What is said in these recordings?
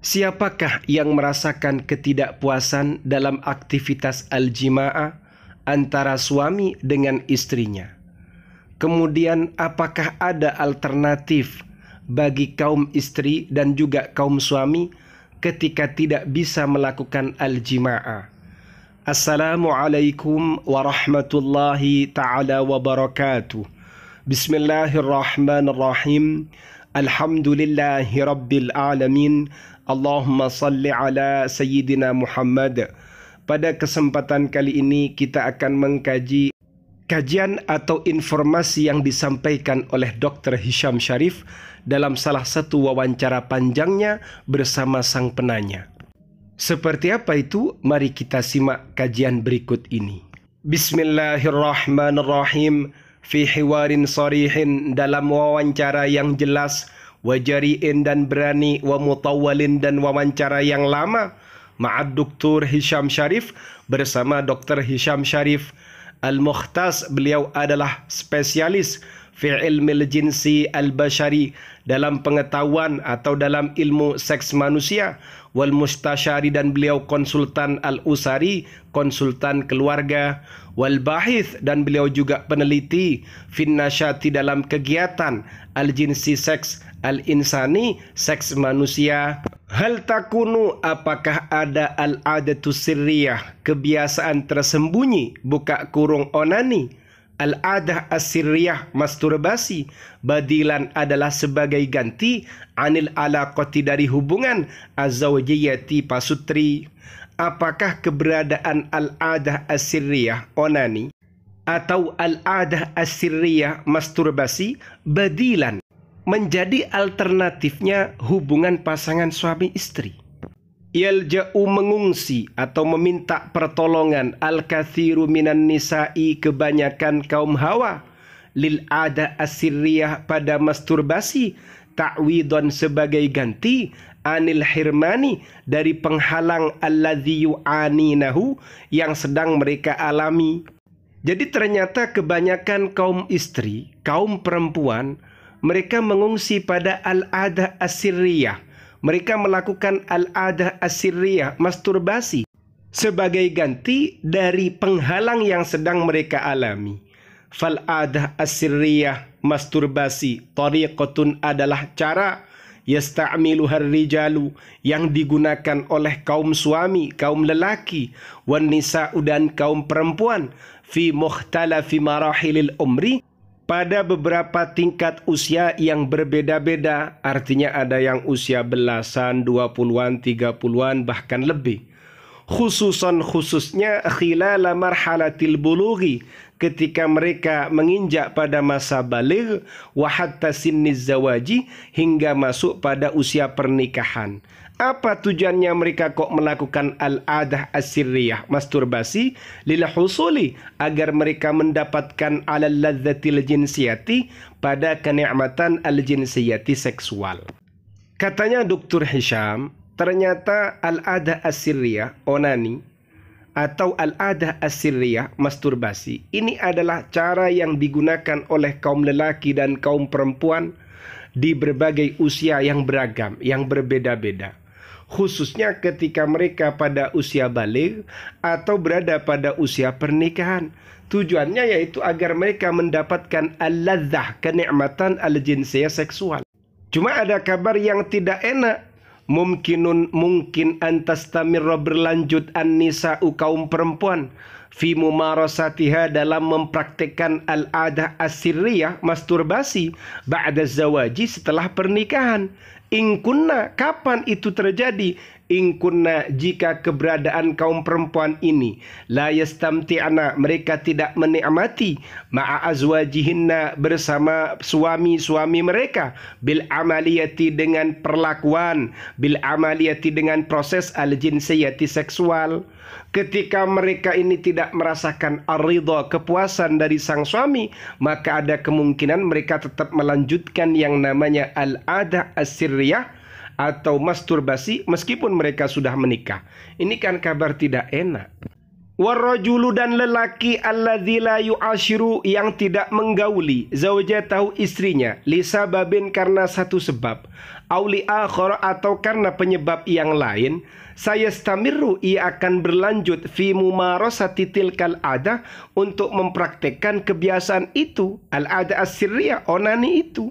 Siapakah yang merasakan ketidakpuasan dalam aktivitas al-jima'ah antara suami dengan istrinya? Kemudian apakah ada alternatif bagi kaum istri dan juga kaum suami ketika tidak bisa melakukan al-jima'ah? Assalamualaikum warahmatullahi ta'ala wabarakatuh. Bismillahirrahmanirrahim. Alhamdulillahi rabbil alamin. Allahumma salli ala Sayyidina Muhammad. Pada kesempatan kali ini kita akan mengkaji kajian atau informasi yang disampaikan oleh Dr. Hisham Sharif dalam salah satu wawancara panjangnya bersama sang penanya. Seperti apa itu? Mari kita simak kajian berikut ini. Bismillahirrahmanirrahim. Fi hiwarin sarihin, dalam wawancara yang jelas, wajariin dan berani, wa mutawalin dan wawancara yang lama, ma'ad Dr. Hisham Sharif, bersama Dr. Hisham Sharif Al-Mukhtas. Beliau adalah spesialis fi ilmil jinsi al-bashari, dalam pengetahuan atau dalam ilmu seks manusia, wal mustasyari, dan beliau konsultan al-usari, konsultan keluarga, wal bahith, dan beliau juga peneliti, fin nasyati, dalam kegiatan al-jinsi seks al-insani, seks manusia. Hal takunu, apakah ada al-adatu sirriyah, kebiasaan tersembunyi, buka kurung onani, al-adah as-sirriyah, masturbasi, badilan adalah sebagai ganti, anil alaqati, dari hubungan, azawjiyati, pasutri. Apakah keberadaan al-adah as-sirriyah, onani, atau al-adah as-sirriyah, masturbasi, badilan, menjadi alternatifnya hubungan pasangan suami istri? Yalja'u, mengungsi atau meminta pertolongan, al-kathiru minan nisa'i, kebanyakan kaum hawa, lil ada asirriyah, pada masturbasi, ta'widon, sebagai ganti, anil hirmani, dari penghalang, alladhi yu'aninahu, yang sedang mereka alami. Jadi ternyata kebanyakan kaum istri, kaum perempuan, mereka mengungsi pada al-adah as-sirriyah. Mereka melakukan al-adah as-sirriyah, masturbasi, sebagai ganti dari penghalang yang sedang mereka alami. Fal-adah as-sirriyah, masturbasi, tariqatun, adalah cara, yasta'miluhar rijalu, yang digunakan oleh kaum suami, kaum lelaki, wan nisa'u, dan kaum perempuan, fi mukhtalafi marahilil umri, pada beberapa tingkat usia yang berbeda-beda. Artinya ada yang usia belasan, 20-an, 30-an, bahkan lebih. Khususnya khilala marhalatil bulughi, ketika mereka menginjak pada masa baligh, wa hatta sinniz zawaji, hingga masuk pada usia pernikahan. Apa tujuannya mereka kok melakukan al-adah as-sirriyah, masturbasi? Lil husuli, agar mereka mendapatkan alal ladzatil jinsiyati, pada kenikmatan al-jinsiyati, seksual. Katanya Dr. Hisham, ternyata al-adah as-sirriyah, onani, atau al-adah as-sirriyah, masturbasi, ini adalah cara yang digunakan oleh kaum lelaki dan kaum perempuan di berbagai usia yang beragam, yang berbeda-beda. Khususnya ketika mereka pada usia baligh atau berada pada usia pernikahan. Tujuannya yaitu agar mereka mendapatkan al-ladzah, kenikmatan al-jinsiyah, seksual. Cuma ada kabar yang tidak enak. Mungkin antastamirra, berlanjut, an-nisa'u, kaum perempuan, fi mumarasatiha, dalam mempraktekkan al-adah as-sirriyah, masturbasi, ba'da zawaji, setelah pernikahan. In kunna, kapan itu terjadi? In kunna, jika keberadaan kaum perempuan ini, la yastamti'na, mereka tidak menikmati, ma'a azwajihinna, bersama suami-suami mereka, bil amaliyati, dengan perlakuan, bil amaliyati, dengan proses al-jinsiyati, seksual. Ketika mereka ini tidak merasakan ar-ridha, kepuasan dari sang suami, maka ada kemungkinan mereka tetap melanjutkan yang namanya al-adah as-sirriyah atau masturbasi meskipun mereka sudah menikah. Ini kan kabar tidak enak. Warrajulu, dan lelaki, alladzi la yu'ashiru, yang tidak menggauli, zaujatahu, istrinya, lisababin, karena satu sebab, auli akhar atau karena penyebab yang lain, sayastamiru ia akan berlanjut fi mumarasati tilkal adah untuk mempraktekkan kebiasaan itu, al-adah as-sirriyah, onani itu.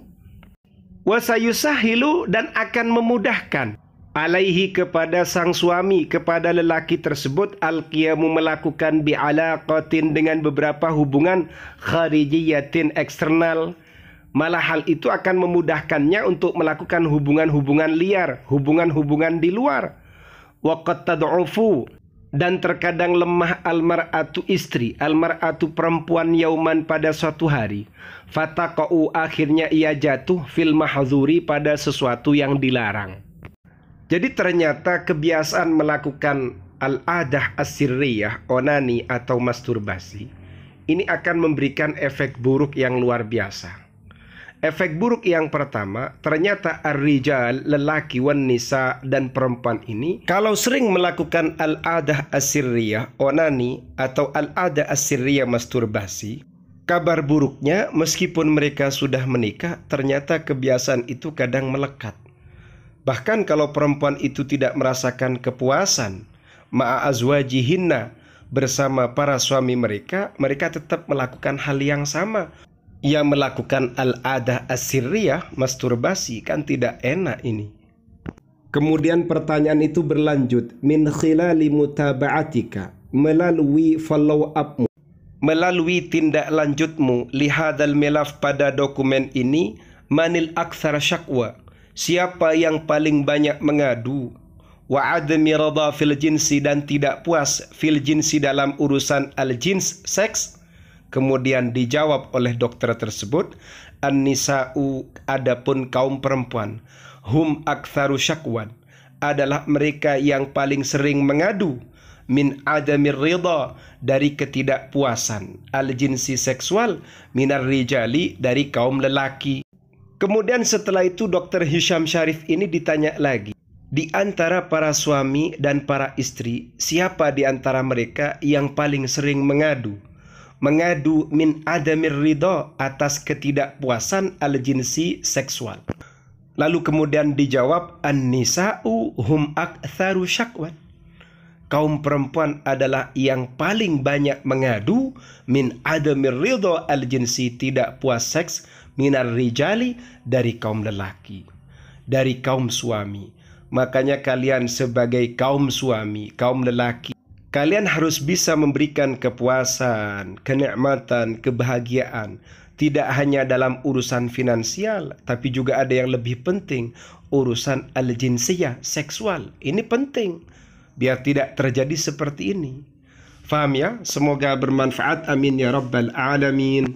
Wa sayusahilu dan akan memudahkan alaihi kepada sang suami, kepada lelaki tersebut, al-qiyamu melakukan bi'alaqatin dengan beberapa hubungan kharijiyatin eksternal. Malah hal itu akan memudahkannya untuk melakukan hubungan-hubungan liar, hubungan-hubungan di luar. Wa qad tad'ufu dan terkadang lemah almar'atu istri, almar'atu perempuan yauman pada suatu hari. Fataqa'u akhirnya ia jatuh fil mahdzuri pada sesuatu yang dilarang. Jadi ternyata kebiasaan melakukan al-adah as-sirriyah, onani atau masturbasi, ini akan memberikan efek buruk yang luar biasa. Efek buruk yang pertama, ternyata ar-rijal, lelaki, wan nisa, dan perempuan ini, kalau sering melakukan al-adah as-sirriyah, onani, atau al-adah as-sirriyah masturbasi, kabar buruknya meskipun mereka sudah menikah, ternyata kebiasaan itu kadang melekat. Bahkan kalau perempuan itu tidak merasakan kepuasan ma'a azwajihinna, bersama para suami mereka, mereka tetap melakukan hal yang sama. Yang melakukan al-adah as-sirriyah, masturbasi, kan tidak enak ini. Kemudian pertanyaan itu berlanjut, min khilali mutaba'atika, melalui follow upmu, melalui tindak lanjutmu, lihadal milaf pada dokumen ini, manil aktsar syakwa, siapa yang paling banyak mengadu, wa adami radha fil jinsi, dan tidak puas fil jinsi dalam urusan al-jins, seks. Kemudian dijawab oleh dokter tersebut, an-nisa'u, adapun kaum perempuan, hum aktsaru syakwan, adalah mereka yang paling sering mengadu, min adamir ridha, dari ketidakpuasan, al-jinsi seksual, minar rijali, dari kaum lelaki. Kemudian setelah itu Dr. Hisham Syarif ini ditanya lagi, di antara para suami dan para istri, siapa di antara mereka yang paling sering mengadu? Mengadu min adamir ridha, atas ketidakpuasan al-jinsi seksual. Lalu kemudian dijawab, an-nisa'u hum aktsaru syakwan, kaum perempuan adalah yang paling banyak mengadu min adamir ridha al-jinsi, tidak puas seks, minar rijali, dari kaum lelaki, dari kaum suami. Makanya kalian sebagai kaum suami, kaum lelaki, kalian harus bisa memberikan kepuasan, kenikmatan, kebahagiaan. Tidak hanya dalam urusan finansial, tapi juga ada yang lebih penting, urusan al-jinsiyah, seksual. Ini penting, biar tidak terjadi seperti ini. Faham ya? Semoga bermanfaat. Amin ya rabbal alamin.